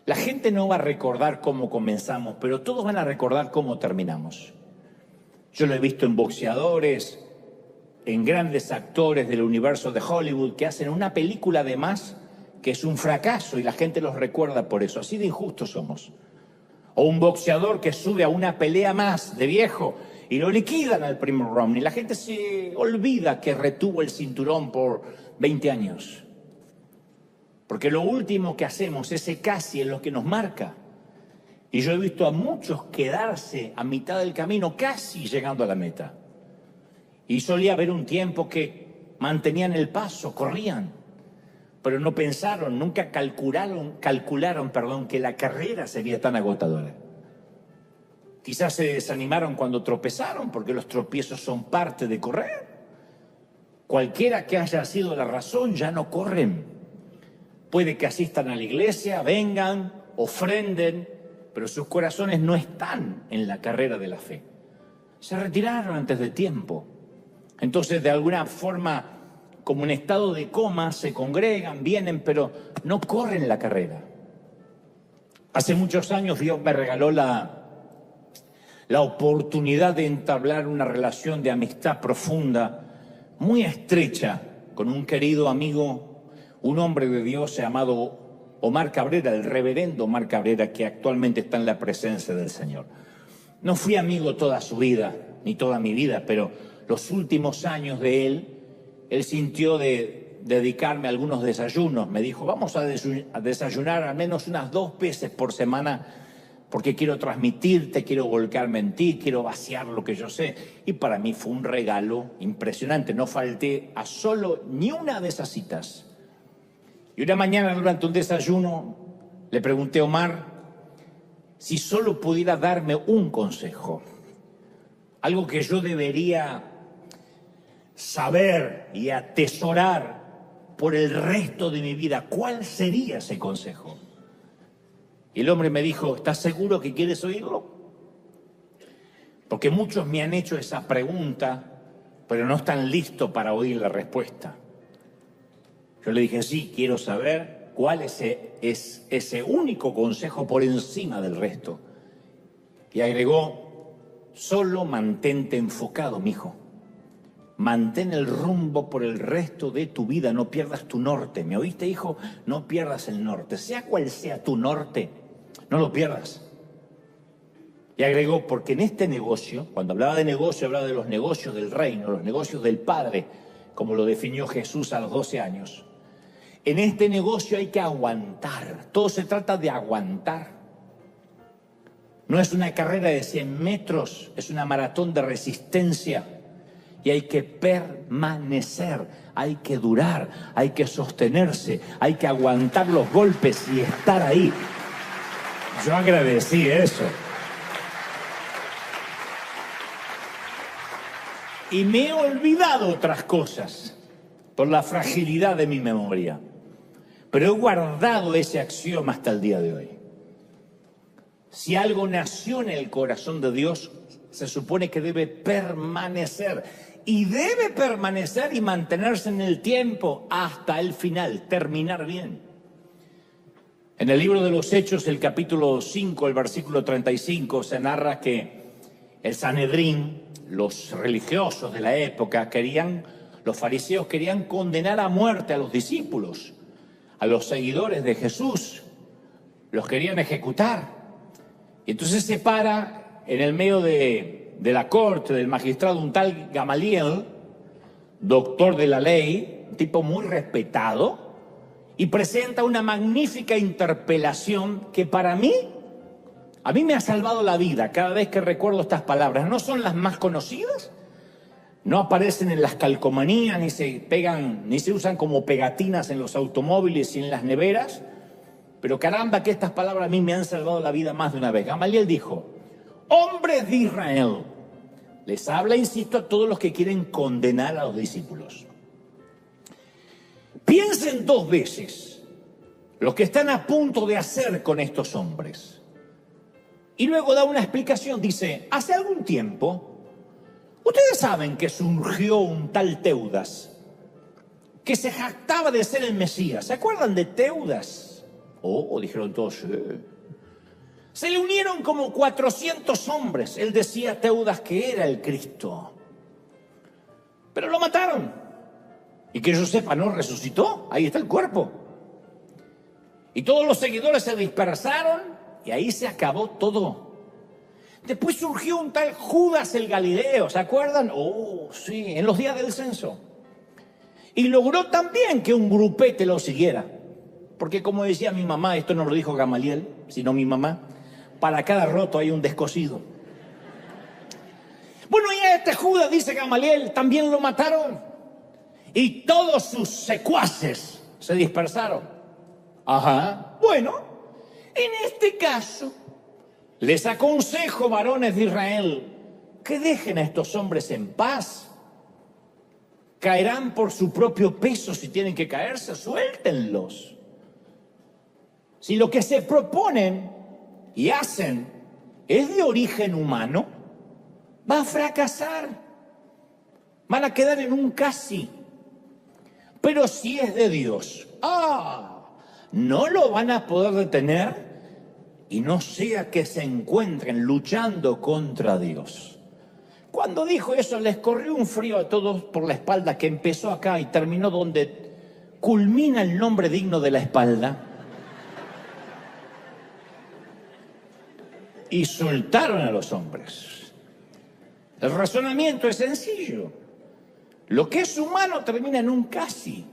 La gente no va a recordar cómo comenzamos, pero todos van a recordar cómo terminamos. Yo lo he visto en boxeadores, en grandes actores del universo de Hollywood que hacen una película de más que es un fracaso y la gente los recuerda por eso. Así de injustos somos. O un boxeador que sube a una pelea más de viejo y lo liquidan al primer round y la gente se olvida que retuvo el cinturón por 20 años. Porque lo último que hacemos, ese casi, es lo que nos marca. Y yo he visto a muchos quedarse a mitad del camino, casi llegando a la meta. Y solía haber un tiempo que mantenían el paso, corrían, pero no pensaron, nunca calcularon, que la carrera sería tan agotadora. Quizás se desanimaron cuando tropezaron, porque los tropiezos son parte de correr. Cualquiera que haya sido la razón, ya no corren. Puede que asistan a la iglesia, vengan, ofrenden, pero sus corazones no están en la carrera de la fe. Se retiraron antes de tiempo. Entonces, de alguna forma, como en estado de coma, se congregan, vienen, pero no corren la carrera. Hace muchos años Dios me regaló la oportunidad de entablar una relación de amistad profunda, muy estrecha, con un querido amigo, un hombre de Dios llamado Omar Cabrera, el reverendo Omar Cabrera, que actualmente está en la presencia del Señor. No fui amigo toda su vida, ni toda mi vida, pero los últimos años de él sintió de dedicarme a algunos desayunos. Me dijo, vamos a desayunar al menos unas 2 veces por semana, porque quiero transmitirte, quiero volcarme en ti, quiero vaciar lo que yo sé. Y para mí fue un regalo impresionante. No falté a solo ni una de esas citas. Y una mañana durante un desayuno le pregunté a Omar si solo pudiera darme un consejo, algo que yo debería saber y atesorar por el resto de mi vida. ¿Cuál sería ese consejo? Y el hombre me dijo, ¿estás seguro que quieres oírlo? Porque muchos me han hecho esa pregunta, pero no están listos para oír la respuesta. Yo le dije, sí, quiero saber cuál es ese único consejo por encima del resto. Y agregó, solo mantente enfocado, mijo. Mantén el rumbo por el resto de tu vida, no pierdas tu norte. ¿Me oíste, hijo? No pierdas el norte. Sea cual sea tu norte, no lo pierdas. Y agregó, porque en este negocio, cuando hablaba de negocio, hablaba de los negocios del reino, los negocios del Padre, como lo definió Jesús a los 12 años. En este negocio hay que aguantar. Todo se trata de aguantar. No es una carrera de 100 metros, es una maratón de resistencia. Y hay que permanecer, hay que durar, hay que sostenerse, hay que aguantar los golpes y estar ahí. Yo agradecí eso. Y me he olvidado otras cosas por la fragilidad de mi memoria. Pero he guardado ese axioma hasta el día de hoy. Si algo nació en el corazón de Dios, se supone que debe permanecer. Y debe permanecer y mantenerse en el tiempo hasta el final, terminar bien. En el libro de los Hechos, el capítulo 5, el versículo 35, se narra que el Sanedrín, los religiosos de la época, los fariseos querían condenar a muerte a los discípulos, a los seguidores de Jesús, los querían ejecutar. Y entonces se para en el medio de la corte, del magistrado, un tal Gamaliel, doctor de la ley, un tipo muy respetado, y presenta una magnífica interpelación que a mí me ha salvado la vida cada vez que recuerdo estas palabras. No son las más conocidas, no aparecen en las calcomanías, ni se pegan, ni se usan como pegatinas en los automóviles y en las neveras, pero caramba que estas palabras a mí me han salvado la vida más de una vez. Gamaliel dijo, hombres de Israel, les habla, insisto, a todos los que quieren condenar a los discípulos. Piensen 2 veces lo que están a punto de hacer con estos hombres. Y luego da una explicación, dice, hace algún tiempo, ustedes saben que surgió un tal Teudas, que se jactaba de ser el Mesías. ¿Se acuerdan de Teudas? Oh, dijeron todos, sí. Se le unieron como 400 hombres. Él decía a Teudas que era el Cristo. Pero lo mataron. Y que yo sepa, no resucitó. Ahí está el cuerpo. Y todos los seguidores se dispersaron y ahí se acabó todo. Después surgió un tal Judas el Galileo, ¿se acuerdan? Oh, sí, en los días del censo. Y logró también que un grupete lo siguiera. Porque como decía mi mamá, esto no lo dijo Gamaliel, sino mi mamá, para cada roto hay un descosido. Bueno, y a este Judas, dice Gamaliel, también lo mataron. Y todos sus secuaces se dispersaron. Ajá. Bueno, en este caso, les aconsejo, varones de Israel, que dejen a estos hombres en paz. Caerán por su propio peso si tienen que caerse, suéltenlos. Si lo que se proponen y hacen es de origen humano, va a fracasar. Van a quedar en un casi. Pero si es de Dios, no lo van a poder detener y no sea que se encuentren luchando contra Dios. Cuando dijo eso, les corrió un frío a todos por la espalda que empezó acá y terminó donde culmina el nombre digno de la espalda. Y soltaron a los hombres. El razonamiento es sencillo. Lo que es humano termina en un casi.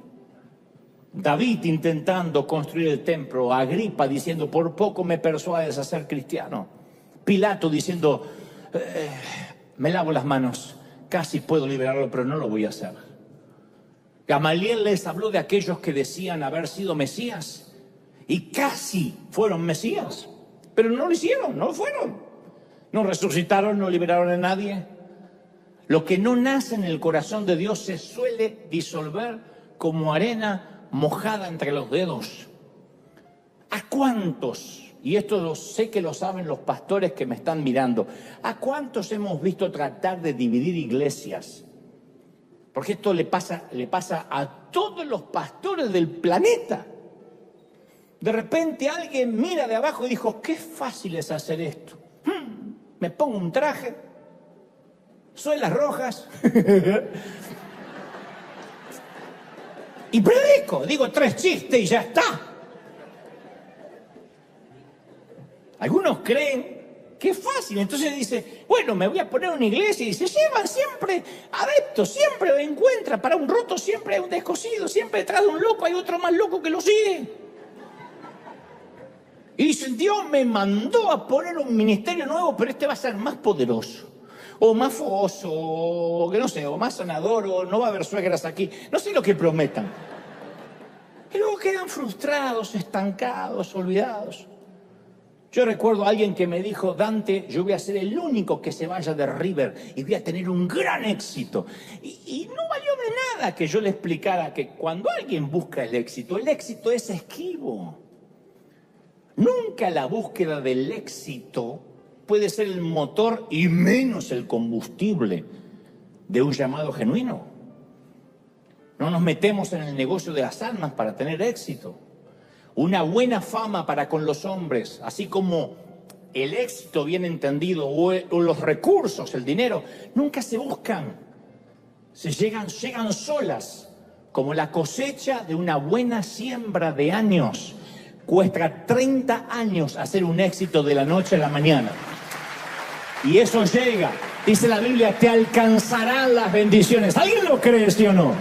David intentando construir el templo, Agripa diciendo, por poco me persuades a ser cristiano. Pilato diciendo, me lavo las manos, casi puedo liberarlo, pero no lo voy a hacer. Gamaliel les habló de aquellos que decían haber sido Mesías y casi fueron Mesías. Pero no lo hicieron, no lo fueron. No resucitaron, no liberaron a nadie. Lo que no nace en el corazón de Dios se suele disolver como arena mojada entre los dedos. ¿A cuántos? Y esto sé que lo saben los pastores que me están mirando. ¿A cuántos hemos visto tratar de dividir iglesias? Porque esto le pasa a todos los pastores del planeta. De repente alguien mira de abajo y dijo, qué fácil es hacer esto. Me pongo un traje, suelas rojas y predico, digo 3 chistes y ya está. Algunos creen que es fácil, entonces dice, bueno, me voy a poner una iglesia y se llevan siempre adeptos, siempre encuentra, para un roto siempre hay un descosido, siempre detrás de un loco hay otro más loco que lo sigue. Y dicen, Dios me mandó a poner un ministerio nuevo, pero este va a ser más poderoso, o más fogoso, o que no sé, o más sanador, o no va a haber suegras aquí. No sé lo que prometan. Y luego quedan frustrados, estancados, olvidados. Yo recuerdo a alguien que me dijo, Dante, yo voy a ser el único que se vaya de River y voy a tener un gran éxito. Y no valió de nada que yo le explicara que cuando alguien busca el éxito es esquivo. Nunca la búsqueda del éxito puede ser el motor y menos el combustible de un llamado genuino. No nos metemos en el negocio de las almas para tener éxito. Una buena fama para con los hombres, así como el éxito bien entendido o los recursos, el dinero, nunca se buscan. Llegan solas, como la cosecha de una buena siembra de años. Cuesta 30 años hacer un éxito de la noche a la mañana. Y eso llega. Dice la Biblia, te alcanzarán las bendiciones. ¿Alguien lo cree, sí o no?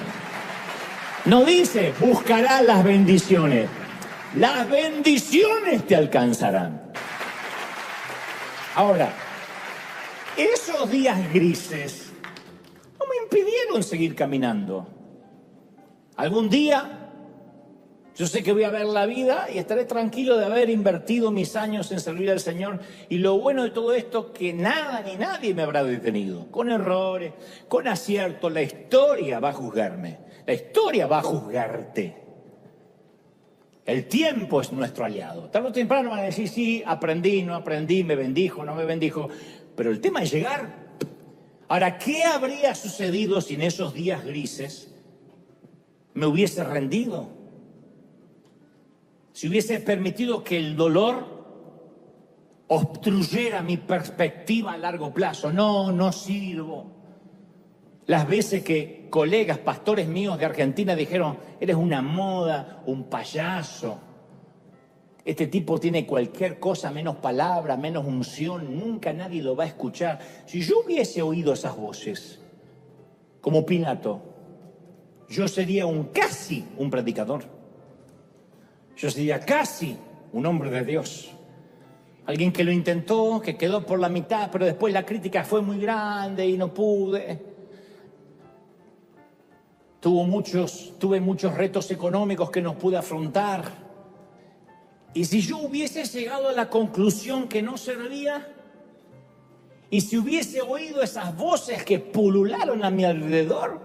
No dice, buscarás las bendiciones. Las bendiciones te alcanzarán. Ahora, esos días grises no me impidieron seguir caminando. Algún día yo sé que voy a ver la vida y estaré tranquilo de haber invertido mis años en servir al Señor. Y lo bueno de todo esto, que nada ni nadie me habrá detenido. Con errores, con aciertos, la historia va a juzgarme. La historia va a juzgarte. El tiempo es nuestro aliado. Tarde o temprano van a decir, sí, aprendí, no aprendí, me bendijo, no me bendijo. Pero el tema es llegar. Ahora, ¿qué habría sucedido si en esos días grises me hubiese rendido? si hubiese permitido que el dolor obstruyera mi perspectiva a largo plazo, no sirvo. Las veces que colegas, pastores míos de Argentina dijeron, eres una moda, un payaso, este tipo tiene cualquier cosa, menos palabra, menos unción, nunca nadie lo va a escuchar. Si yo hubiese oído esas voces, como Pilato, yo sería casi un predicador. Yo sería casi un hombre de Dios. Alguien que lo intentó, que quedó por la mitad, pero después la crítica fue muy grande y no pude. Tuve muchos retos económicos que no pude afrontar. Y si yo hubiese llegado a la conclusión que no servía, y si hubiese oído esas voces que pulularon a mi alrededor,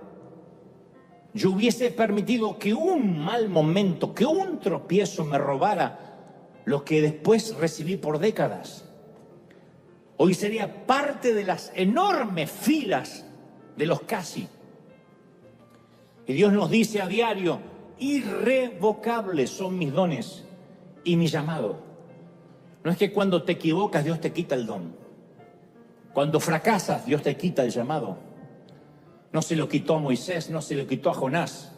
yo hubiese permitido que un mal momento, que un tropiezo me robara lo que después recibí por décadas. Hoy sería parte de las enormes filas de los casi. Y Dios nos dice a diario, irrevocables son mis dones y mi llamado. No es que cuando te equivocas Dios te quita el don. Cuando fracasas Dios te quita el llamado. No se lo quitó a Moisés, no se lo quitó a Jonás.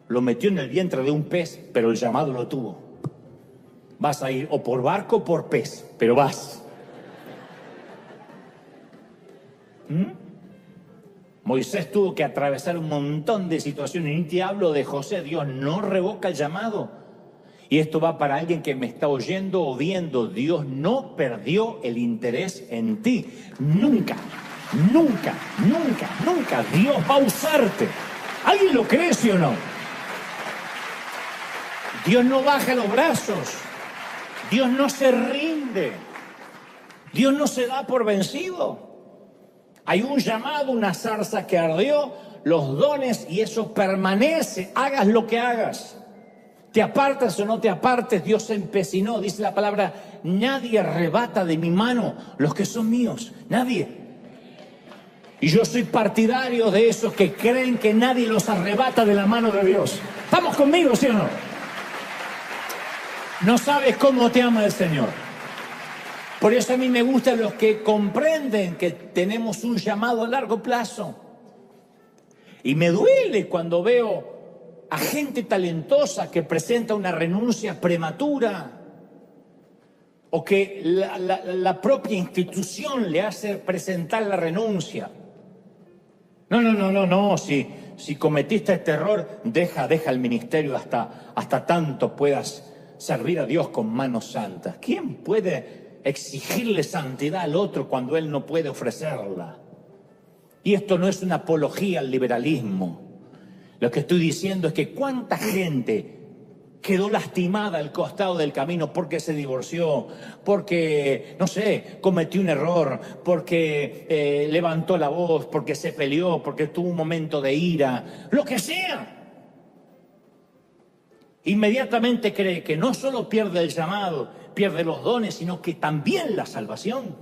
Lo metió en el vientre de un pez, pero el llamado lo tuvo. Vas a ir o por barco o por pez, pero vas. Moisés tuvo que atravesar un montón de situaciones. Ni te hablo de José. Dios no revoca el llamado. Y esto va para alguien que me está oyendo o viendo. Dios no perdió el interés en ti. Nunca, nunca, nunca, nunca. Dios va a usarte. ¿Alguien lo cree, sí o no? Dios no baja los brazos. Dios no se rinde. Dios no se da por vencido. Hay un llamado, una zarza que ardió, los dones, y eso permanece. Hagas lo que hagas. Te apartas o no te apartes, Dios se empecinó. Dice la palabra, nadie arrebata de mi mano los que son míos. Nadie. Y yo soy partidario de esos que creen que nadie los arrebata de la mano de Dios. ¿Estamos conmigo, sí o no? No sabes cómo te ama el Señor. Por eso a mí me gustan los que comprenden que tenemos un llamado a largo plazo. Y me duele cuando veo a gente talentosa que presenta una renuncia prematura o que la propia institución le hace presentar la renuncia. No, si cometiste este error, deja el ministerio hasta tanto puedas servir a Dios con manos santas. ¿Quién puede exigirle santidad al otro cuando él no puede ofrecerla? Y esto no es una apología al liberalismo. Lo que estoy diciendo es que cuánta gente quedó lastimada al costado del camino porque se divorció, porque, no sé, cometió un error, porque levantó la voz, porque se peleó, porque tuvo un momento de ira, lo que sea. Inmediatamente cree que no solo pierde el llamado, pierde los dones, sino que también la salvación.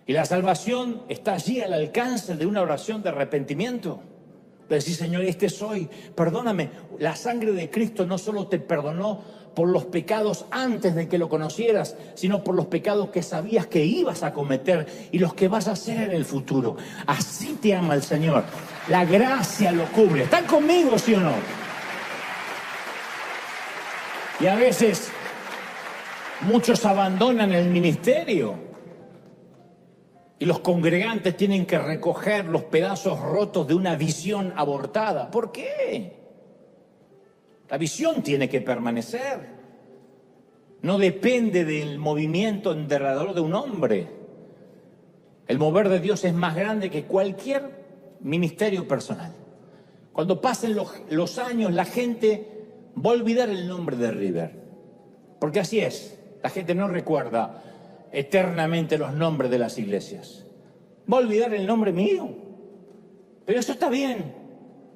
Y la salvación está allí al alcance de una oración de arrepentimiento. Decir, Señor, este soy, perdóname. La sangre de Cristo no solo te perdonó por los pecados antes de que lo conocieras, sino por los pecados que sabías que ibas a cometer y los que vas a hacer en el futuro. Así te ama el Señor. La gracia lo cubre. ¿Están conmigo, sí o no? Y a veces muchos abandonan el ministerio. Y los congregantes tienen que recoger los pedazos rotos de una visión abortada. ¿Por qué? La visión tiene que permanecer. No depende del movimiento enterrador de un hombre. El mover de Dios es más grande que cualquier ministerio personal. Cuando pasen los años, la gente va a olvidar el nombre de River. Porque así es. La gente no recuerda eternamente los nombres de las iglesias. Va a olvidar el nombre mío. Pero eso está bien,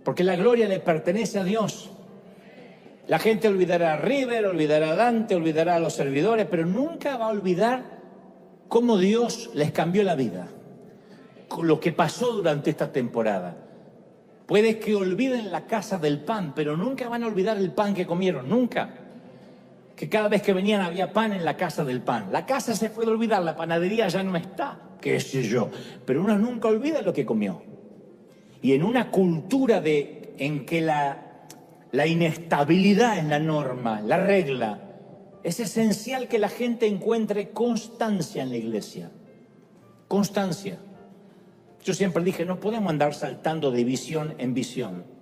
porque la gloria le pertenece a Dios. La gente olvidará a River, olvidará a Dante, olvidará a los servidores, pero nunca va a olvidar cómo Dios les cambió la vida, lo que pasó durante esta temporada. Puede que olviden la casa del pan, pero nunca van a olvidar el pan que comieron, nunca. que cada vez que venían había pan en la casa del pan. La casa se puede olvidar, la panadería ya no está, qué sé yo, pero uno nunca olvida lo que comió. Y en una cultura en que la inestabilidad es la norma, la regla, es esencial que la gente encuentre constancia en la iglesia. Constancia. Yo siempre dije, no podemos andar saltando de visión en visión.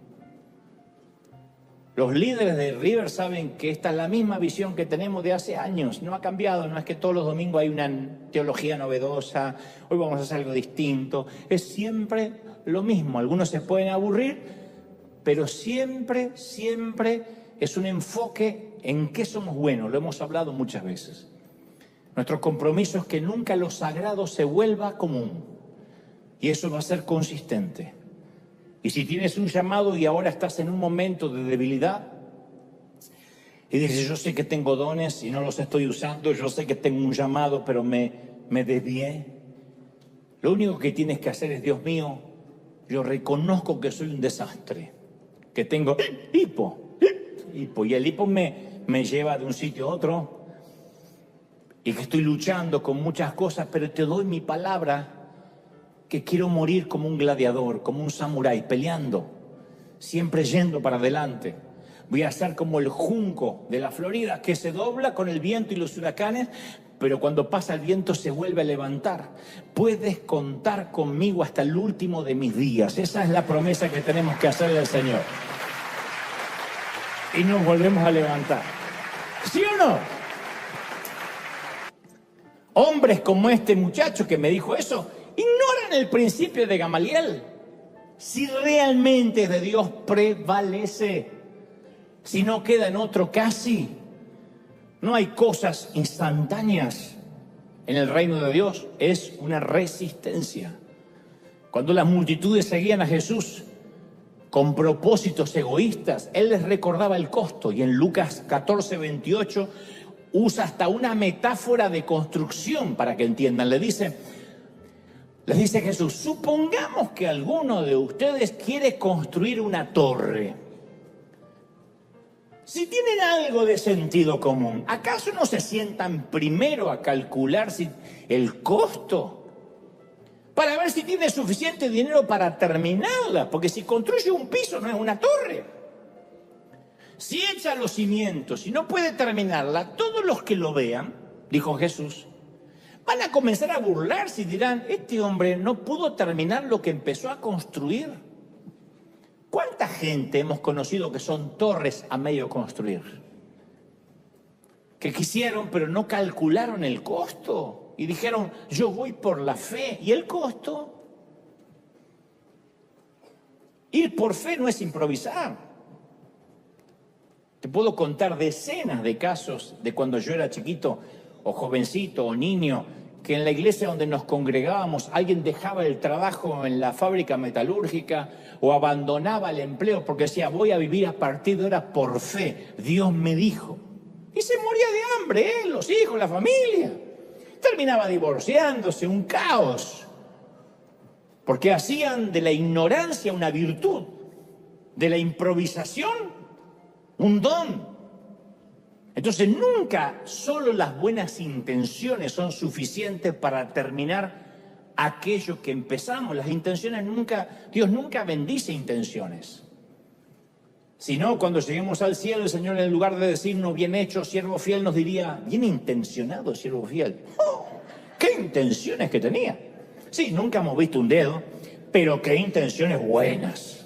Los líderes de River saben que esta es la misma visión que tenemos de hace años. No ha cambiado, no es que todos los domingos hay una teología novedosa, hoy vamos a hacer algo distinto. Es siempre lo mismo. Algunos se pueden aburrir, pero siempre es un enfoque en qué somos buenos. Lo hemos hablado muchas veces. Nuestro compromiso es que nunca lo sagrado se vuelva común. Y eso va a ser consistente. Y si tienes un llamado y ahora estás en un momento de debilidad y dices, yo sé que tengo dones y no los estoy usando, yo sé que tengo un llamado, pero me desvié. Lo único que tienes que hacer es, Dios mío, yo reconozco que soy un desastre, que tengo hipo, y el hipo me lleva de un sitio a otro y que estoy luchando con muchas cosas, pero te doy mi palabra que quiero morir como un gladiador, como un samurái, peleando, siempre yendo para adelante. Voy a ser como el junco de la Florida, que se dobla con el viento y los huracanes, pero cuando pasa el viento se vuelve a levantar. Puedes contar conmigo hasta el último de mis días. Esa es la promesa que tenemos que hacerle al Señor. Y nos volvemos a levantar. ¿Sí o no? Hombres como este muchacho que me dijo eso, ignoran el principio de Gamaliel. Si realmente es de Dios, prevalece. Si no queda en otro casi. No hay cosas instantáneas en el reino de Dios. Es una resistencia. Cuando las multitudes seguían a Jesús con propósitos egoístas, Él les recordaba el costo. Y en Lucas 14:28 usa hasta una metáfora de construcción para que entiendan. Les dice Jesús, supongamos que alguno de ustedes quiere construir una torre. Si tienen algo de sentido común, ¿acaso no se sientan primero a calcular el costo? Para ver si tiene suficiente dinero para terminarla, porque si construye un piso no es una torre. Si echa los cimientos y no puede terminarla, todos los que lo vean, dijo Jesús, van a comenzar a burlarse y dirán, este hombre no pudo terminar lo que empezó a construir. ¿Cuánta gente hemos conocido que son torres a medio construir? Que quisieron, pero no calcularon el costo. Y dijeron, yo voy por la fe. ¿Y el costo? Ir por fe no es improvisar. Te puedo contar decenas de casos de cuando yo era chiquito, o jovencito, o niño, que en la iglesia donde nos congregábamos alguien dejaba el trabajo en la fábrica metalúrgica o abandonaba el empleo porque decía, voy a vivir a partir de ahora por fe, Dios me dijo. Y se moría de hambre, los hijos, la familia. Terminaba divorciándose, un caos. Porque hacían de la ignorancia una virtud, de la improvisación un don. Entonces nunca solo las buenas intenciones son suficientes para terminar aquello que empezamos. Las intenciones Dios nunca bendice intenciones. Sino cuando lleguemos al cielo, el Señor en lugar de decirnos bien hecho, siervo fiel, nos diría, bien intencionado, siervo fiel. ¡Oh! ¡Qué intenciones que tenía! Sí, nunca hemos visto un dedo, pero qué intenciones buenas.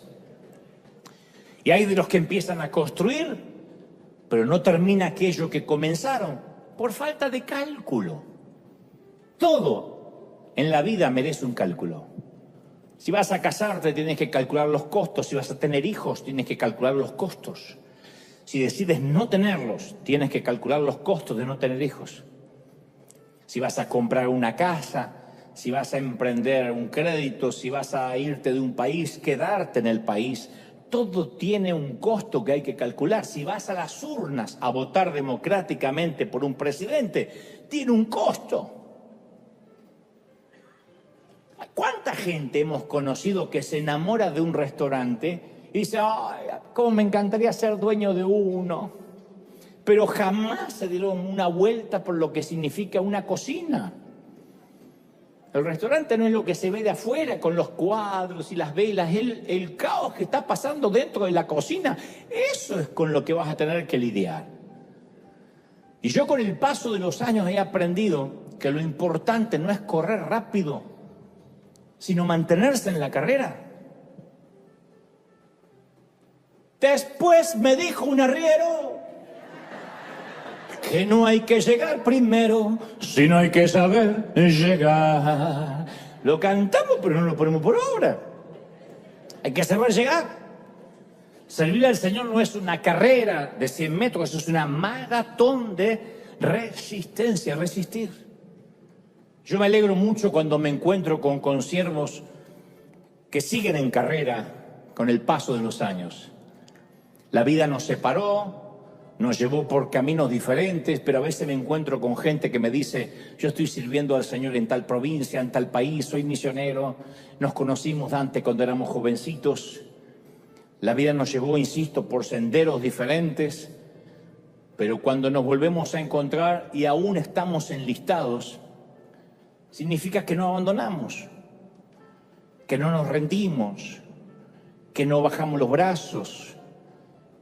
Y hay de los que empiezan a construir, pero no termina aquello que comenzaron por falta de cálculo. Todo en la vida merece un cálculo. Si vas a casarte, tienes que calcular los costos. Si vas a tener hijos, tienes que calcular los costos. Si decides no tenerlos, tienes que calcular los costos de no tener hijos. Si vas a comprar una casa, si vas a emprender un crédito, si vas a irte de un país, quedarte en el país, todo tiene un costo que hay que calcular. Si vas a las urnas a votar democráticamente por un presidente, tiene un costo. ¿Cuánta gente hemos conocido que se enamora de un restaurante y dice, ay, cómo me encantaría ser dueño de uno? pero jamás se dieron una vuelta por lo que significa una cocina. El restaurante no es lo que se ve de afuera con los cuadros y las velas, el caos que está pasando dentro de la cocina. Eso es con lo que vas a tener que lidiar. Y yo con el paso de los años he aprendido que lo importante no es correr rápido, sino mantenerse en la carrera. Después me dijo un arriero que no hay que llegar primero, sino hay que saber llegar. Lo cantamos, pero no lo ponemos por obra. Hay que saber llegar. Servir al Señor no es una carrera de 100 metros, eso es una maratón de resistencia, resistir. Yo me alegro mucho cuando me encuentro con consiervos que siguen en carrera con el paso de los años. La vida nos separó, nos llevó por caminos diferentes, pero a veces me encuentro con gente que me dice, yo estoy sirviendo al Señor en tal provincia, en tal país, soy misionero, nos conocimos antes cuando éramos jovencitos. La vida nos llevó, insisto, por senderos diferentes, pero cuando nos volvemos a encontrar y aún estamos enlistados, significa que no abandonamos, que no nos rendimos, que no bajamos los brazos.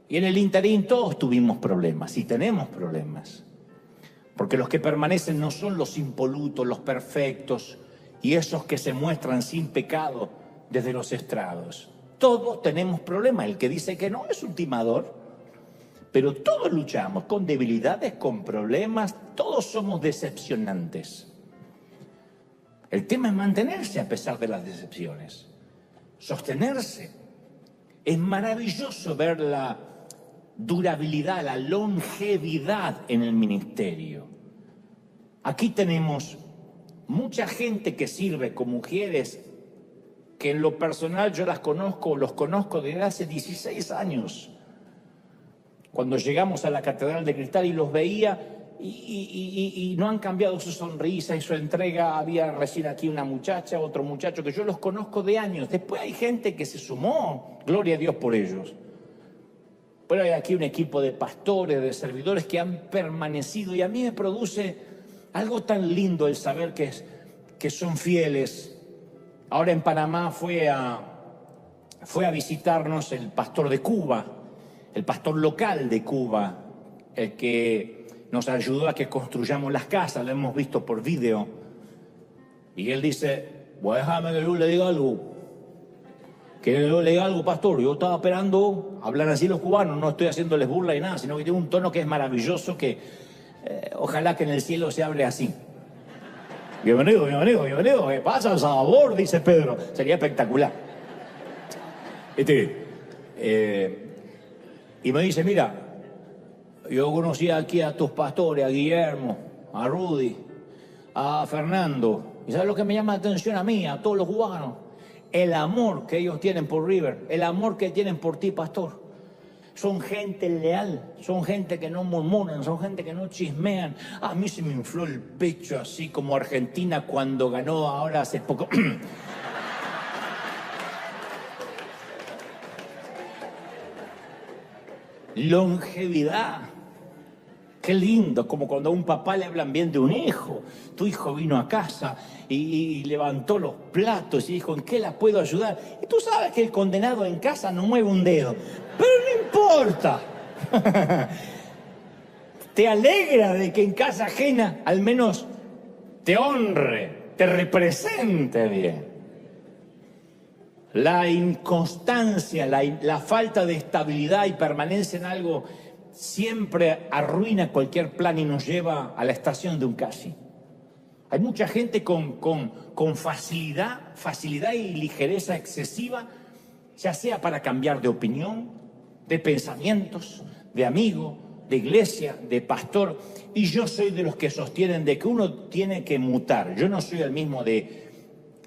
Y en el interín todos tuvimos problemas y tenemos problemas. Porque los que permanecen no son los impolutos, los perfectos y esos que se muestran sin pecado desde los estrados. Todos tenemos problemas. El que dice que no es un timador. Pero todos luchamos con debilidades, con problemas. Todos somos decepcionantes. El tema es mantenerse a pesar de las decepciones. Sostenerse. Es maravilloso ver la durabilidad, la longevidad en el ministerio. Aquí tenemos mucha gente que sirve con mujeres que en lo personal yo los conozco desde hace 16 años. Cuando llegamos a la Catedral de Cristal y los veía y no han cambiado su sonrisa y su entrega. Había recién aquí una muchacha, otro muchacho que yo los conozco de años. Después hay gente que se sumó, gloria a Dios por ellos. Pero hay aquí un equipo de pastores, de servidores que han permanecido y a mí me produce algo tan lindo el saber que son fieles. Ahora en Panamá fue a visitarnos el pastor de Cuba, el pastor local de Cuba, el que nos ayudó a que construyamos las casas, lo hemos visto por video. Y él dice, pues déjame que yo le diga algo. Que yo le diga algo, pastor. Yo estaba esperando hablar así los cubanos, no estoy haciéndoles burla y nada, sino que tiene un tono que es maravilloso, que ojalá que en el cielo se hable así. Bienvenido, bienvenido, bienvenido. ¿Qué pasa, sabor? Dice Pedro. Sería espectacular. Y me dice, mira, yo conocí aquí a tus pastores, a Guillermo, a Rudy, a Fernando. ¿Y sabes lo que me llama la atención a mí, a todos los cubanos? El amor que ellos tienen por River, el amor que tienen por ti, pastor. Son gente leal, son gente que no murmuran, son gente que no chismean. A mí se me infló el pecho así como Argentina cuando ganó ahora hace poco. Longevidad. Qué lindo, como cuando a un papá le hablan bien de un hijo. Tu hijo vino a casa y levantó los platos y dijo, ¿en qué la puedo ayudar? Y tú sabes que el condenado en casa no mueve un dedo, pero no importa. Te alegra de que en casa ajena al menos te honre, te represente bien. La inconstancia, la falta de estabilidad y permanencia en algo siempre arruina cualquier plan y nos lleva a la estación de un casi. Hay mucha gente con facilidad y ligereza excesiva, ya sea para cambiar de opinión, de pensamientos, de amigo, de iglesia, de pastor. Y yo soy de los que sostienen de que uno tiene que mutar. Yo no soy el mismo de,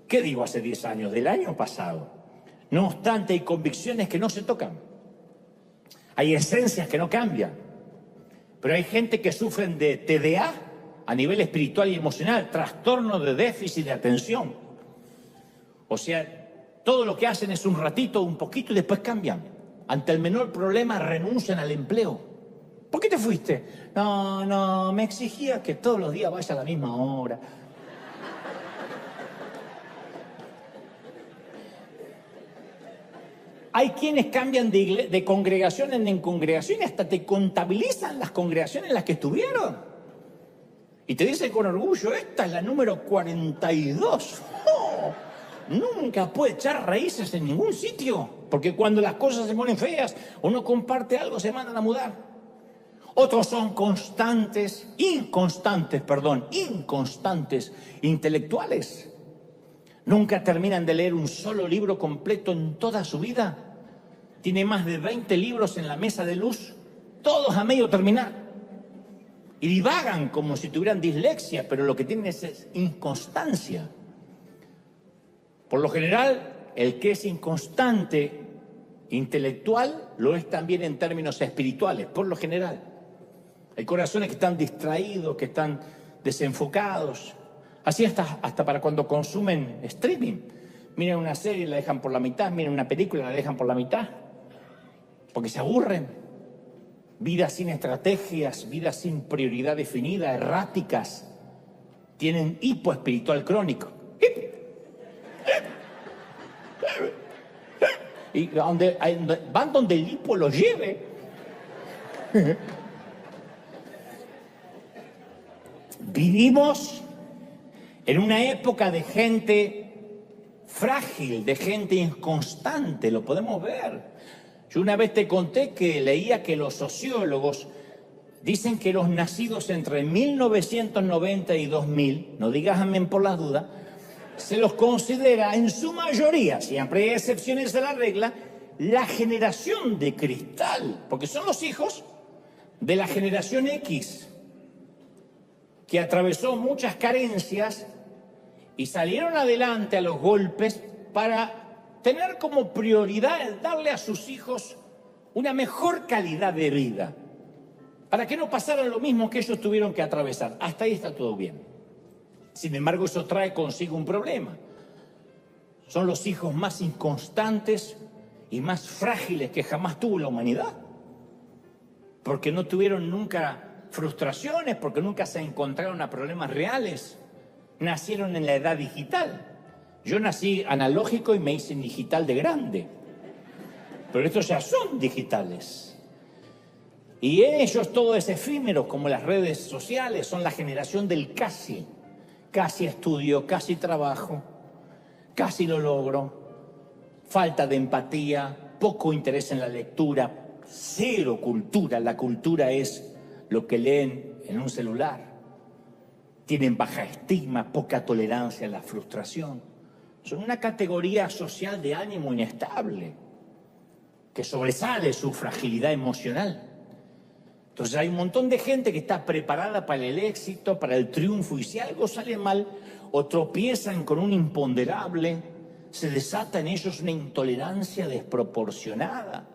¿qué digo hace 10 años? Del año pasado. No obstante, hay convicciones que no se tocan. Hay esencias que no cambian, pero hay gente que sufren de TDA a nivel espiritual y emocional, trastorno de déficit de atención. O sea, todo lo que hacen es un ratito, un poquito y después cambian. Ante el menor problema renuncian al empleo. ¿Por qué te fuiste? No, me exigía que todos los días vaya a la misma hora. Hay quienes cambian de congregación en congregación y hasta te contabilizan las congregaciones en las que estuvieron. Y te dicen con orgullo, esta es la número 42. ¡Oh! Nunca puede echar raíces en ningún sitio, porque cuando las cosas se ponen feas o no comparte algo, se mandan a mudar. Otros son inconstantes intelectuales. Nunca terminan de leer un solo libro completo en toda su vida. Tiene más de 20 libros en la mesa de luz, todos a medio terminar. Y divagan como si tuvieran dislexia, pero lo que tienen es inconstancia. Por lo general, el que es inconstante intelectual lo es también en términos espirituales, por lo general. Hay corazones que están distraídos, que están desenfocados. Así hasta para cuando consumen streaming. Miran una serie y la dejan por la mitad, miran una película y la dejan por la mitad. Porque se aburren. Vidas sin estrategias, vidas sin prioridad definida, erráticas. Tienen hipo espiritual crónico. Y van donde el hipo los lleve. Vivimos en una época de gente frágil, de gente inconstante, lo podemos ver. Yo una vez te conté que leía que los sociólogos dicen que los nacidos entre 1990 y 2000, no digas amén por las dudas, se los considera en su mayoría, siempre hay excepciones a la regla, la generación de cristal, porque son los hijos de la generación X, que atravesó muchas carencias y salieron adelante a los golpes para tener como prioridad darle a sus hijos una mejor calidad de vida, para que no pasaran lo mismo que ellos tuvieron que atravesar. Hasta ahí está todo bien. Sin embargo, eso trae consigo un problema. Son los hijos más inconstantes y más frágiles que jamás tuvo la humanidad, porque no tuvieron nunca frustraciones, porque nunca se encontraron a problemas reales. Nacieron en la edad digital. Yo nací analógico y me hice digital de grande. Pero estos ya son digitales. Y ellos, todo es efímero, como las redes sociales, son la generación del casi. Casi estudio, casi trabajo, casi lo logro. Falta de empatía, poco interés en la lectura, cero cultura. La cultura es lo que leen en un celular. Tienen baja estima, poca tolerancia a la frustración. Son una categoría social de ánimo inestable, que sobresale su fragilidad emocional. Entonces hay un montón de gente que está preparada para el éxito, para el triunfo, y si algo sale mal o tropiezan con un imponderable, se desata en ellos una intolerancia desproporcionada.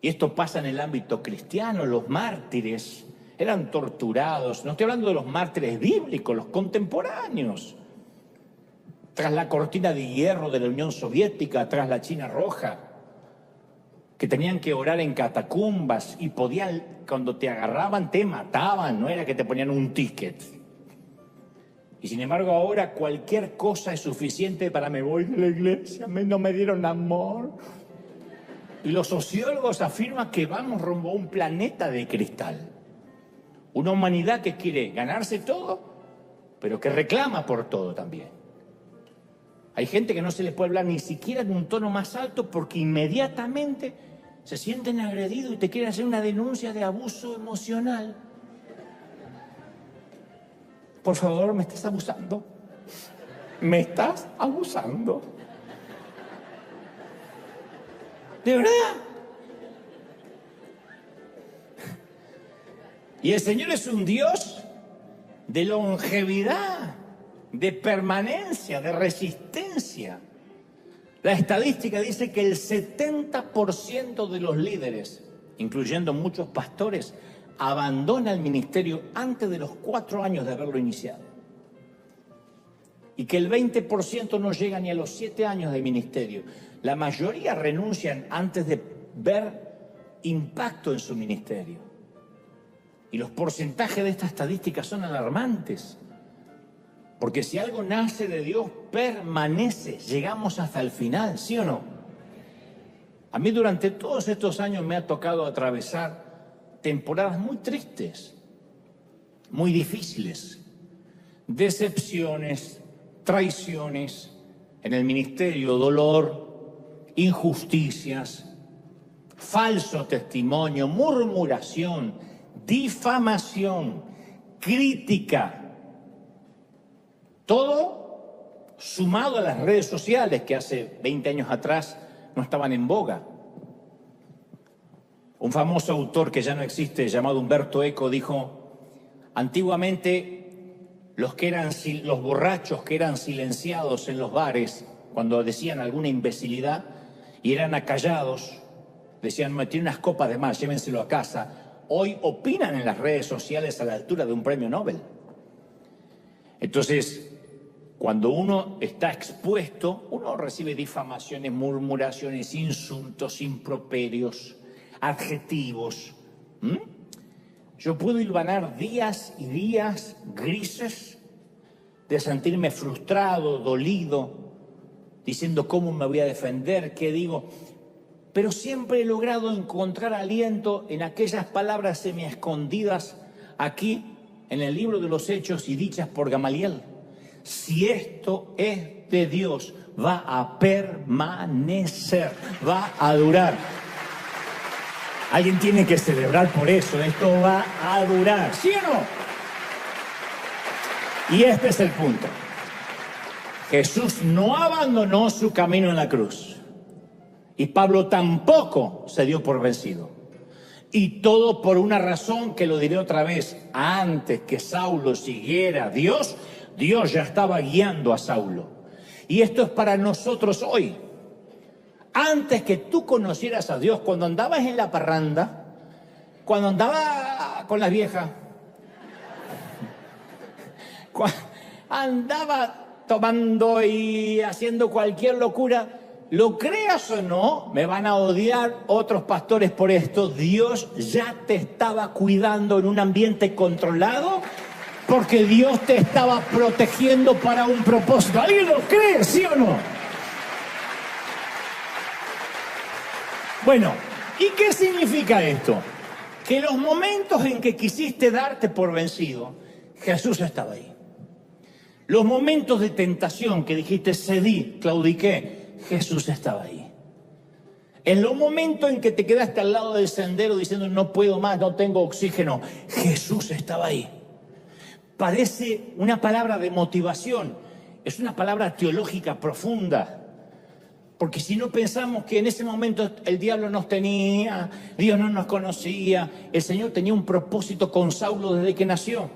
Y esto pasa en el ámbito cristiano. Los mártires eran torturados. No estoy hablando de los mártires bíblicos, los contemporáneos. Tras la cortina de hierro de la Unión Soviética, tras la China Roja, que tenían que orar en catacumbas y podían, cuando te agarraban, te mataban, no era que te ponían un ticket. Y sin embargo ahora cualquier cosa es suficiente para me voy de la iglesia, no me dieron amor. Y los sociólogos afirman que vamos rumbo a un planeta de cristal. Una humanidad que quiere ganarse todo, pero que reclama por todo también. Hay gente que no se les puede hablar ni siquiera en un tono más alto porque inmediatamente se sienten agredidos y te quieren hacer una denuncia de abuso emocional. Por favor, me estás abusando. Me estás abusando. ¿De verdad? Y el Señor es un Dios de longevidad, de permanencia, de resistencia. La estadística dice que el 70% de los líderes, incluyendo muchos pastores, abandona el ministerio antes de los 4 años de haberlo iniciado. Y que el 20% no llega ni a los 7 años de ministerio. La mayoría renuncian antes de ver impacto en su ministerio. Y los porcentajes de estas estadísticas son alarmantes. Porque si algo nace de Dios, permanece. Llegamos hasta el final, ¿sí o no? A mí durante todos estos años me ha tocado atravesar temporadas muy tristes, muy difíciles. Decepciones, traiciones en el ministerio, dolor, injusticias, falso testimonio, murmuración, difamación, crítica. Todo sumado a las redes sociales que hace 20 años atrás no estaban en boga. Un famoso autor que ya no existe, llamado Humberto Eco, dijo: antiguamente los borrachos que eran silenciados en los bares cuando decían alguna imbecilidad y eran acallados, decían: me tiene unas copas de más, llévenselo a casa. Hoy opinan en las redes sociales a la altura de un premio Nobel. Entonces, cuando uno está expuesto, uno recibe difamaciones, murmuraciones, insultos, improperios, adjetivos. Yo puedo hilvanar días y días grises de sentirme frustrado, dolido, diciendo cómo me voy a defender, qué digo. Pero siempre he logrado encontrar aliento en aquellas palabras semi-escondidas aquí en el libro de los Hechos y dichas por Gamaliel. Si esto es de Dios, va a permanecer, va a durar. Alguien tiene que celebrar por eso, esto va a durar, ¿sí o no? Y este es el punto. Jesús no abandonó su camino en la cruz. Y Pablo tampoco se dio por vencido. Y todo por una razón que lo diré otra vez. Antes que Saulo siguiera a Dios, Dios ya estaba guiando a Saulo. Y esto es para nosotros hoy. Antes que tú conocieras a Dios, cuando andabas en la parranda, cuando andaba con las viejas, andaba tomando y haciendo cualquier locura, lo creas o no, me van a odiar otros pastores por esto, Dios ya te estaba cuidando en un ambiente controlado, porque Dios te estaba protegiendo para un propósito. ¿Alguien lo cree, sí o no? Bueno, ¿y qué significa esto? Que los momentos en que quisiste darte por vencido, Jesús estaba ahí. Los momentos de tentación que dijiste cedí, claudiqué, Jesús estaba ahí. En los momentos en que te quedaste al lado del sendero diciendo no puedo más, no tengo oxígeno, Jesús estaba ahí. Parece una palabra de motivación, es una palabra teológica profunda. Porque si no pensamos que en ese momento el diablo nos tenía, Dios no nos conocía, el Señor tenía un propósito con Saulo desde que nació.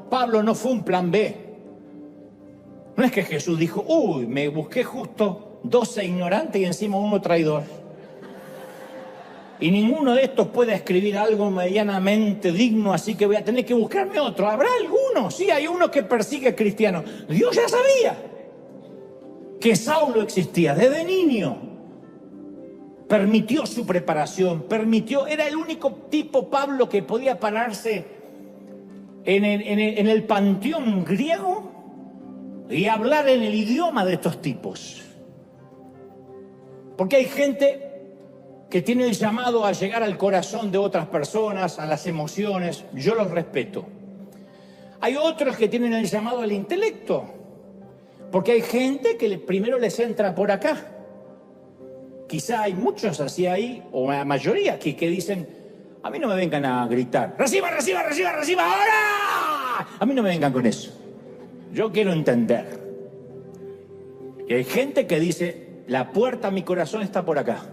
Pablo no fue un plan B. No es que Jesús dijo, me busqué justo 12 ignorantes y encima uno traidor. Y ninguno de estos puede escribir algo medianamente digno, así que voy a tener que buscarme otro. ¿Habrá alguno? Sí, hay uno que persigue cristianos. Dios ya sabía que Saulo existía desde niño. Permitió su preparación, era el único tipo, Pablo, que podía pararse en el panteón griego y hablar en el idioma de estos tipos. Porque hay gente que tiene el llamado a llegar al corazón de otras personas, a las emociones, yo los respeto. Hay otros que tienen el llamado al intelecto, porque hay gente que primero les entra por acá. Quizá hay muchos así ahí, o la mayoría aquí, que dicen, a mí no me vengan a gritar, reciba, reciba, reciba, reciba, ahora. A mí no me vengan con eso. Yo quiero entender. Y hay gente que dice, la puerta a mi corazón está por acá.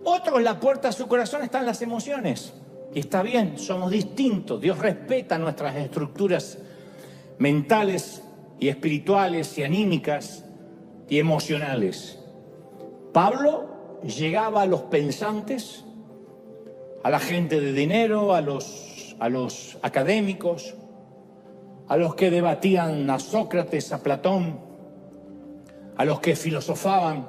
Otros, la puerta a su corazón están las emociones. Y está bien, somos distintos. Dios respeta nuestras estructuras mentales y espirituales y anímicas y emocionales. Pablo llegaba a los pensantes, a la gente de dinero, a los académicos, a los que debatían a Sócrates, a Platón, a los que filosofaban,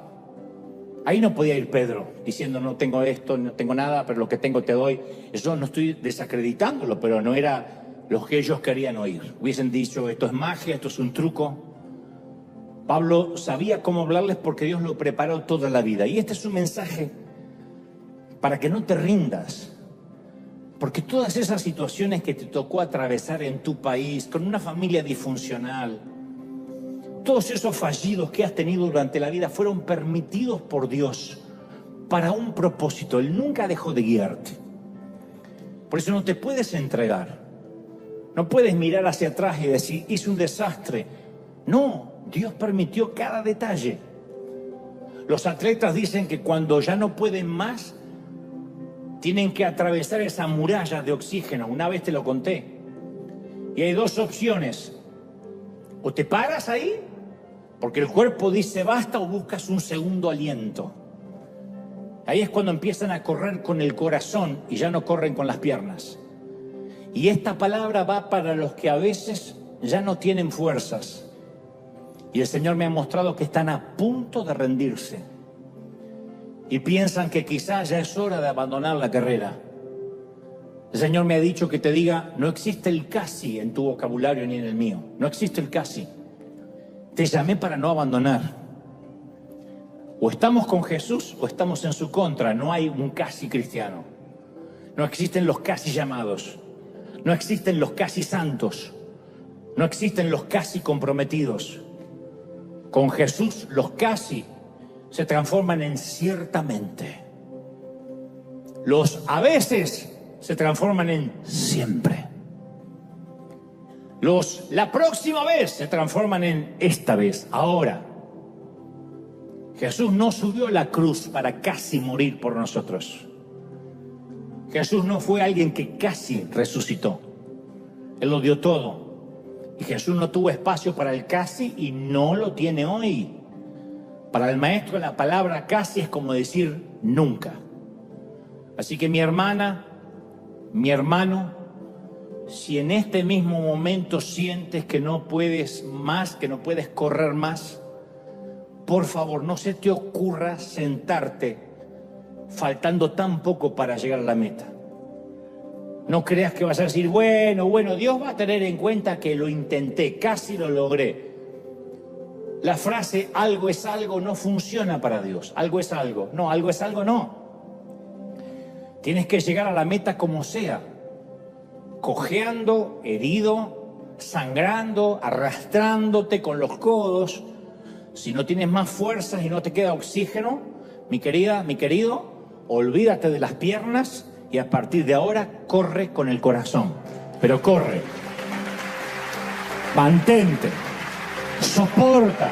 Ahí no podía ir Pedro diciendo no tengo esto, no tengo nada, pero lo que tengo te doy. Eso no estoy desacreditándolo, pero no era lo que ellos querían oír. Hubiesen dicho esto es magia, esto es un truco. Pablo sabía cómo hablarles porque Dios lo preparó toda la vida. Y este es un mensaje para que no te rindas. Porque todas esas situaciones que te tocó atravesar en tu país, con una familia disfuncional, todos esos fallidos que has tenido durante la vida fueron permitidos por Dios para un propósito. Él nunca dejó de guiarte. Por eso no te puedes entregar. No puedes mirar hacia atrás y decir, hice un desastre. No, Dios permitió cada detalle. Los atletas dicen que cuando ya no pueden más, tienen que atravesar esa muralla de oxígeno. Una vez te lo conté. Y hay dos opciones. O te paras ahí, porque el cuerpo dice basta, o buscas un segundo aliento. Ahí es cuando empiezan a correr con el corazón y ya no corren con las piernas. Y esta palabra va para los que a veces ya no tienen fuerzas. Y el Señor me ha mostrado que están a punto de rendirse. Y piensan que quizás ya es hora de abandonar la carrera. El Señor me ha dicho que te diga, no existe el casi en tu vocabulario ni en el mío. No existe el casi. Te llamé para no abandonar. O estamos con Jesús o estamos en su contra. No hay un casi cristiano. No existen los casi llamados. No existen los casi santos. No existen los casi comprometidos. Con Jesús los casi se transforman en ciertamente. Los a veces se transforman en siempre. Los la próxima vez se transforman en esta vez, ahora. Jesús no subió a la cruz para casi morir por nosotros. Jesús no fue alguien que casi resucitó. Él lo dio todo. Y Jesús no tuvo espacio para el casi y no lo tiene hoy. Para el maestro la palabra casi es como decir nunca. Así que mi hermana, mi hermano, si en este mismo momento sientes que no puedes más, que no puedes correr más, por favor, no se te ocurra sentarte faltando tan poco para llegar a la meta. No creas que vas a decir, bueno, Dios va a tener en cuenta que lo intenté, casi lo logré. La frase algo es algo no funciona para Dios. Algo es algo. No, algo es algo no. Tienes que llegar a la meta como sea. Cojeando, herido, sangrando, arrastrándote con los codos. Si no tienes más fuerzas y no te queda oxígeno, mi querida, mi querido, olvídate de las piernas y a partir de ahora corre con el corazón. Pero corre. Mantente. Soporta.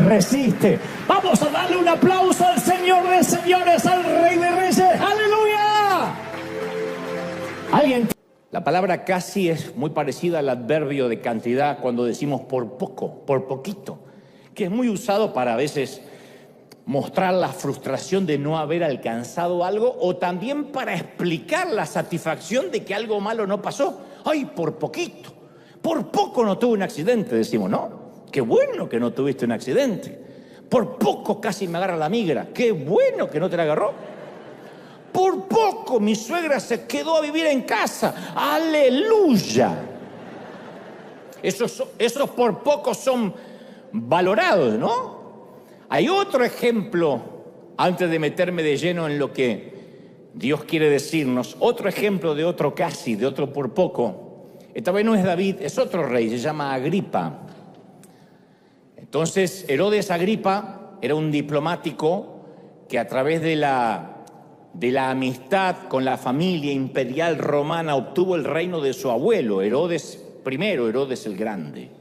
Resiste. Vamos a darle un aplauso al Señor de señores, al Rey de Reyes. ¡Aleluya! ¿Alguien? La palabra casi es muy parecida al adverbio de cantidad cuando decimos por poco, por poquito, que es muy usado para a veces mostrar la frustración de no haber alcanzado algo o también para explicar la satisfacción de que algo malo no pasó. ¡Ay, por poquito! Por poco no tuve un accidente, decimos, ¿no? ¡Qué bueno que no tuviste un accidente! Por poco casi me agarra la migra. ¡Qué bueno que no te la agarró! Por poco mi suegra se quedó a vivir en casa. ¡Aleluya! Esos por poco son valorados, ¿no? Hay otro ejemplo, antes de meterme de lleno en lo que Dios quiere decirnos, otro ejemplo de otro casi, de otro por poco. Esta vez no es David, es otro rey, se llama Agripa. Entonces, Herodes Agripa era un diplomático que a través de la amistad con la familia imperial romana obtuvo el reino de su abuelo, Herodes I, Herodes el Grande.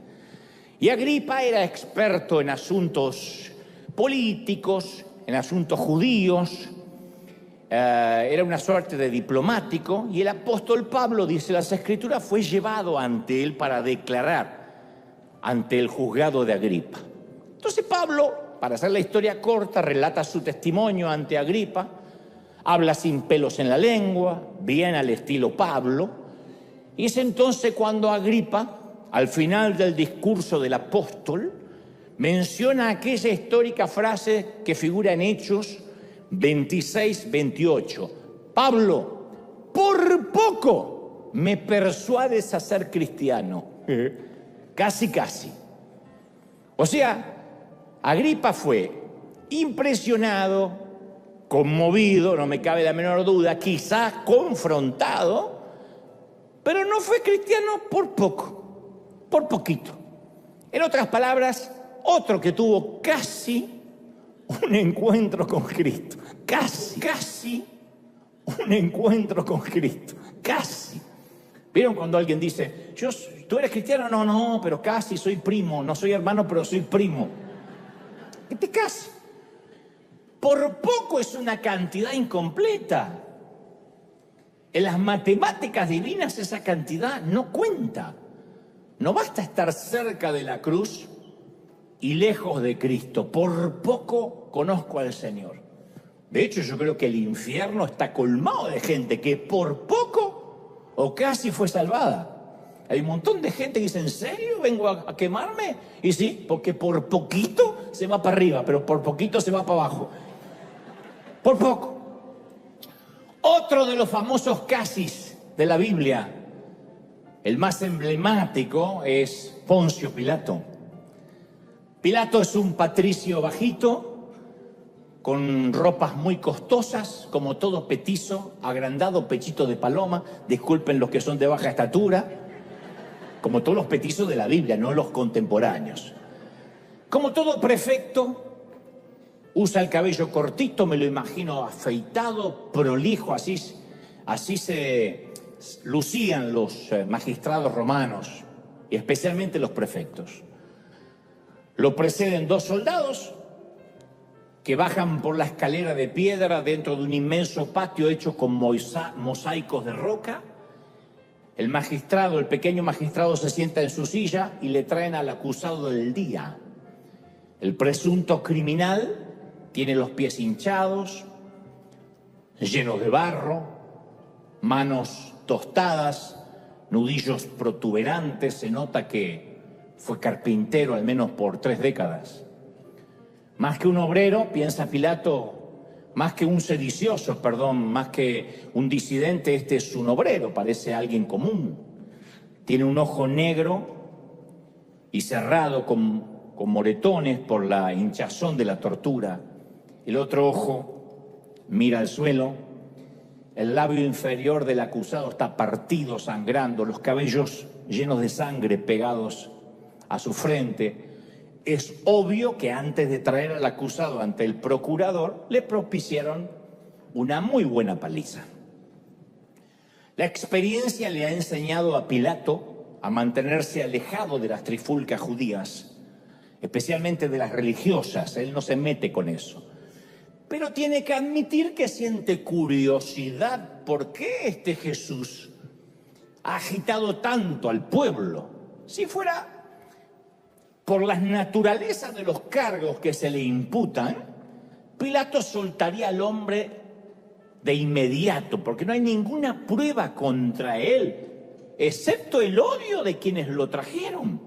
Y Agripa era experto en asuntos políticos, en asuntos judíos, era una suerte de diplomático, y el apóstol Pablo, dice las Escrituras, fue llevado ante él para declarar ante el juzgado de Agripa. Entonces Pablo, para hacer la historia corta, relata su testimonio ante Agripa, habla sin pelos en la lengua, bien al estilo Pablo, y es entonces cuando Agripa, al final del discurso del apóstol, menciona aquella histórica frase que figura en Hechos 26-28. Pablo, por poco me persuades a ser cristiano. Casi, casi. O sea, Agripa fue impresionado, conmovido, no me cabe la menor duda, quizás confrontado, pero no fue cristiano por poco, por poquito. En otras palabras, otro que tuvo casi un encuentro con Cristo. Casi un encuentro con Cristo. Casi. ¿Vieron cuando alguien dice, ¿tú eres cristiano? No, pero casi soy primo. No soy hermano, pero soy primo. Este casi. Por poco es una cantidad incompleta. En las matemáticas divinas esa cantidad no cuenta. No basta estar cerca de la cruz y lejos de Cristo. Por poco conozco al Señor. De hecho, yo creo que el infierno está colmado de gente que por poco o casi fue salvada. Hay un montón de gente que dice, ¿en serio vengo a quemarme? Y sí, porque por poquito se va para arriba, pero por poquito se va para abajo. Por poco. Otro de los famosos casis de la Biblia, el más emblemático, es Poncio Pilato. Pilato es un patricio bajito, con ropas muy costosas, como todo petizo, agrandado, pechito de paloma, disculpen los que son de baja estatura, como todos los petizos de la Biblia, no los contemporáneos. Como todo prefecto, usa el cabello cortito, me lo imagino afeitado, prolijo, así se lucían los magistrados romanos, y especialmente los prefectos. Lo preceden 2 soldados que bajan por la escalera de piedra dentro de un inmenso patio hecho con mosaicos de roca. El magistrado, el pequeño magistrado, se sienta en su silla y le traen al acusado del día. El presunto criminal tiene los pies hinchados, llenos de barro, manos tostadas, nudillos protuberantes. Se nota que fue carpintero al menos por 3 décadas. Más que un obrero, piensa Pilato, más que un sedicioso, más que un disidente, este es un obrero, parece alguien común. Tiene un ojo negro y cerrado con moretones por la hinchazón de la tortura. El otro ojo mira al suelo. El labio inferior del acusado está partido, sangrando, los cabellos llenos de sangre pegados a su frente. Es obvio que antes de traer al acusado ante el procurador, le propiciaron una muy buena paliza. La experiencia le ha enseñado a Pilato a mantenerse alejado de las trifulcas judías, especialmente de las religiosas. Él no se mete con eso. Pero tiene que admitir que siente curiosidad. ¿Por qué este Jesús ha agitado tanto al pueblo? Si fuera por las naturalezas de los cargos que se le imputan, Pilato soltaría al hombre de inmediato, porque no hay ninguna prueba contra él, excepto el odio de quienes lo trajeron.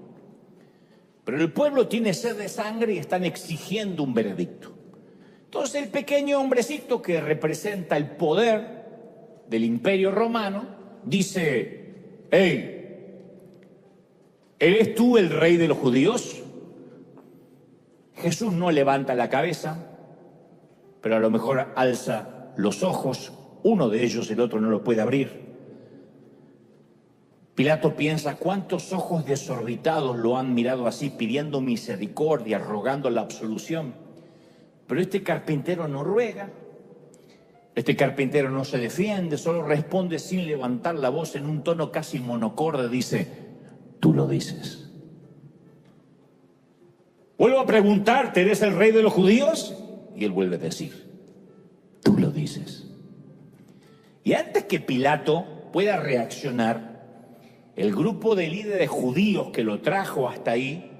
Pero el pueblo tiene sed de sangre y están exigiendo un veredicto. Entonces el pequeño hombrecito que representa el poder del Imperio Romano dice, hey, ¿eres tú el rey de los judíos? Jesús no levanta la cabeza, pero a lo mejor alza los ojos, uno de ellos, el otro no lo puede abrir. Pilato piensa, ¿cuántos ojos desorbitados lo han mirado así, pidiendo misericordia, rogando la absolución? Pero este carpintero no ruega, este carpintero no se defiende, solo responde sin levantar la voz en un tono casi monocorde, dice, tú lo dices. Vuelvo a preguntarte, ¿eres el rey de los judíos? Y él vuelve a decir, tú lo dices. Y antes que Pilato pueda reaccionar, el grupo de líderes judíos que lo trajo hasta ahí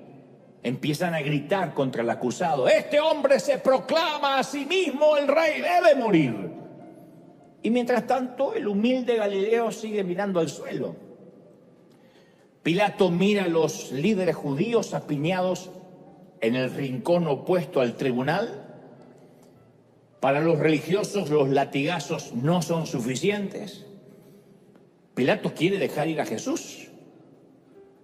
empiezan a gritar contra el acusado. Este hombre se proclama a sí mismo el rey, debe morir. Y mientras tanto, el humilde Galileo sigue mirando al suelo. Pilato mira a los líderes judíos apiñados en el rincón opuesto al tribunal. Para los religiosos los latigazos no son suficientes. Pilato quiere dejar ir a Jesús.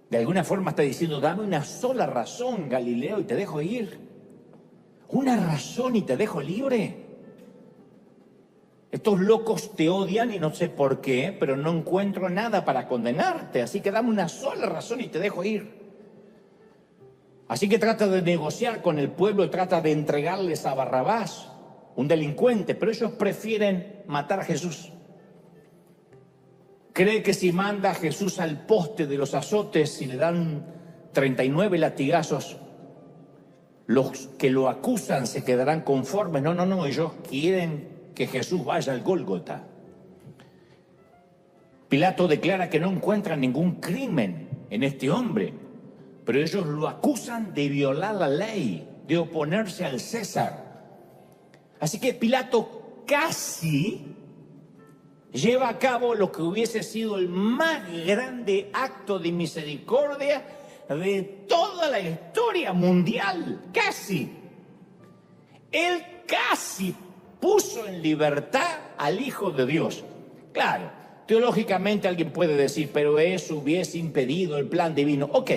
De alguna forma está diciendo, dame una sola razón, Galileo, y te dejo ir. Una razón y te dejo libre. Estos locos te odian y no sé por qué, pero no encuentro nada para condenarte. Así que dame una sola razón y te dejo ir. Así que trata de negociar con el pueblo y trata de entregarles a Barrabás, un delincuente, pero ellos prefieren matar a Jesús. Cree que si manda a Jesús al poste de los azotes y le dan 39 latigazos, los que lo acusan se quedarán conformes. No, ellos quieren que Jesús vaya al Gólgota. Pilato declara que no encuentra ningún crimen en este hombre, pero ellos lo acusan de violar la ley, de oponerse al César. Así que Pilato casi lleva a cabo lo que hubiese sido el más grande acto de misericordia de toda la historia mundial. Casi. Él casi puso en libertad al Hijo de Dios. Claro, teológicamente alguien puede decir, pero eso hubiese impedido el plan divino. Ok,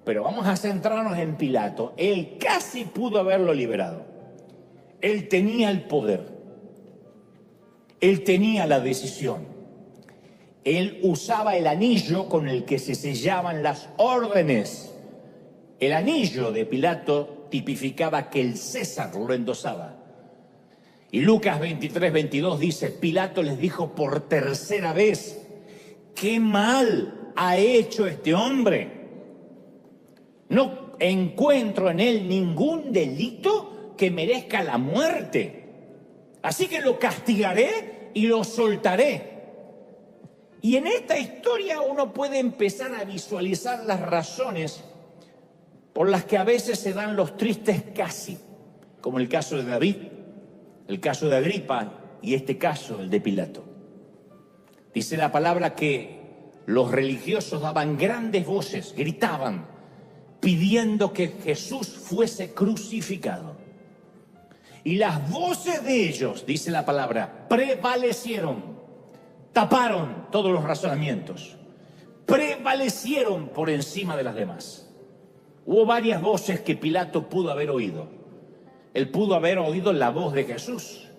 pero vamos a centrarnos en Pilato. Él casi pudo haberlo liberado. Él tenía el poder. Él tenía la decisión. Él usaba el anillo con el que se sellaban las órdenes. El anillo de Pilato tipificaba que el César lo endosaba. Y Lucas 23-22 dice, Pilato les dijo por tercera vez, ¿qué mal ha hecho este hombre? No encuentro en él ningún delito que merezca la muerte. Así que lo castigaré y lo soltaré. Y en esta historia uno puede empezar a visualizar las razones por las que a veces se dan los tristes casi, como el caso de David, el caso de Agripa y este caso, el de Pilato. Dice la palabra que los religiosos daban grandes voces, gritaban, pidiendo que Jesús fuese crucificado. Y las voces de ellos, dice la palabra, prevalecieron, taparon todos los razonamientos, prevalecieron por encima de las demás. Hubo varias voces que Pilato pudo haber oído. Él pudo haber oído la voz de Jesús.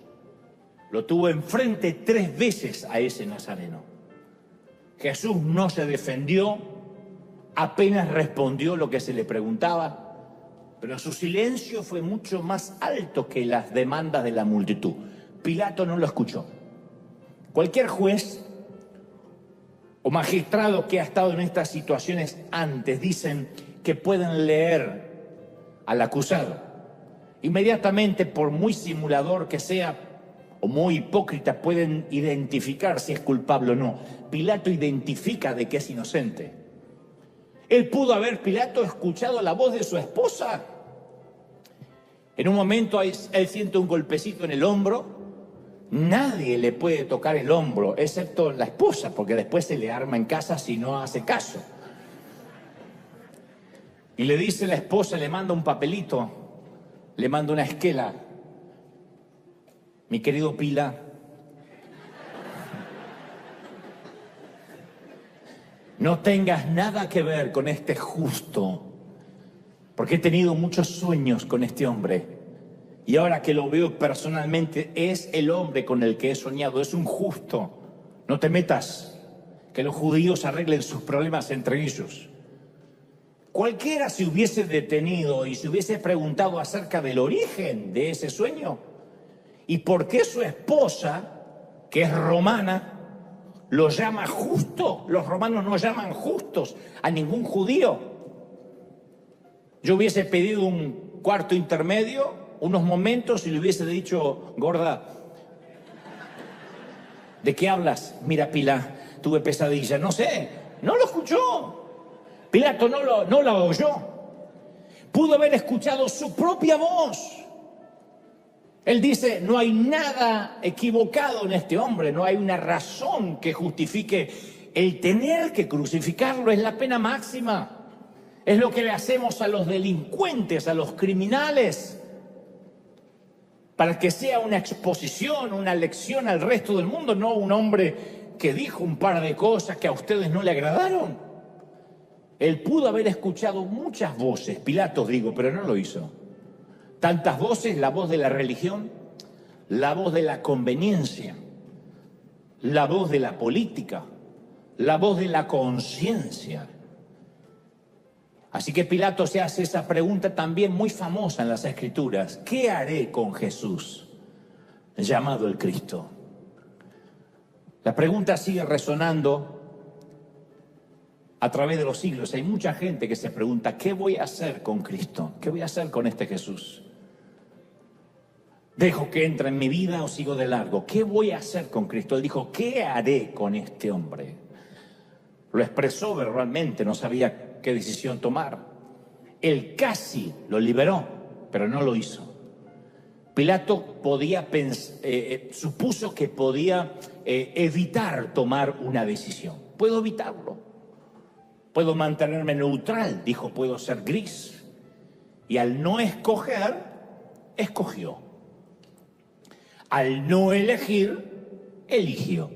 Lo tuvo enfrente 3 veces a ese nazareno. Jesús no se defendió, apenas respondió lo que se le preguntaba, pero su silencio fue mucho más alto que las demandas de la multitud. Pilato no lo escuchó. Cualquier juez o magistrado que ha estado en estas situaciones antes dicen que pueden leer al acusado. Inmediatamente, por muy simulador que sea o muy hipócrita, pueden identificar si es culpable o no. Pilato identifica de que es inocente. Él pudo haber, Pilato, escuchado la voz de su esposa. En un momento él siente un golpecito en el hombro. Nadie le puede tocar el hombro, excepto la esposa, porque después se le arma en casa si no hace caso. Y le dice la esposa, le manda un papelito, le manda una esquela. Mi querido Pila, no tengas nada que ver con este justo, porque he tenido muchos sueños con este hombre. Y ahora que lo veo personalmente, es el hombre con el que he soñado, es un justo. No te metas, que los judíos arreglen sus problemas entre ellos. Cualquiera se hubiese detenido y se hubiese preguntado acerca del origen de ese sueño y por qué su esposa, que es romana, lo llama justo. Los romanos no llaman justos a ningún judío. Yo hubiese pedido un cuarto intermedio, unos momentos, y le hubiese dicho, gorda, ¿de qué hablas? Mira, Pila, tuve pesadilla. No sé, no lo escuchó. Pilato no la oyó. Pudo haber escuchado su propia voz. Él dice, no hay nada equivocado en este hombre, no hay una razón que justifique el tener que crucificarlo, es la pena máxima. Es lo que le hacemos a los delincuentes, a los criminales, para que sea una exposición, una lección al resto del mundo, no un hombre que dijo un par de cosas que a ustedes no le agradaron. Él pudo haber escuchado muchas voces, Pilatos digo, pero no lo hizo. Tantas voces, la voz de la religión, la voz de la conveniencia, la voz de la política, la voz de la conciencia. Así que Pilato se hace esa pregunta también muy famosa en las Escrituras. ¿Qué haré con Jesús, llamado el Cristo? La pregunta sigue resonando a través de los siglos. Hay mucha gente que se pregunta, ¿qué voy a hacer con Cristo? ¿Qué voy a hacer con este Jesús? ¿Dejo que entre en mi vida o sigo de largo? ¿Qué voy a hacer con Cristo? Él dijo, ¿qué haré con este hombre? Lo expresó verbalmente, no sabía qué decisión tomar. Él casi lo liberó, pero no lo hizo. Pilato supuso que podía evitar tomar una decisión. Puedo evitarlo. Puedo mantenerme neutral, dijo, puedo ser gris. Y al no escoger, escogió. Al no elegir, eligió.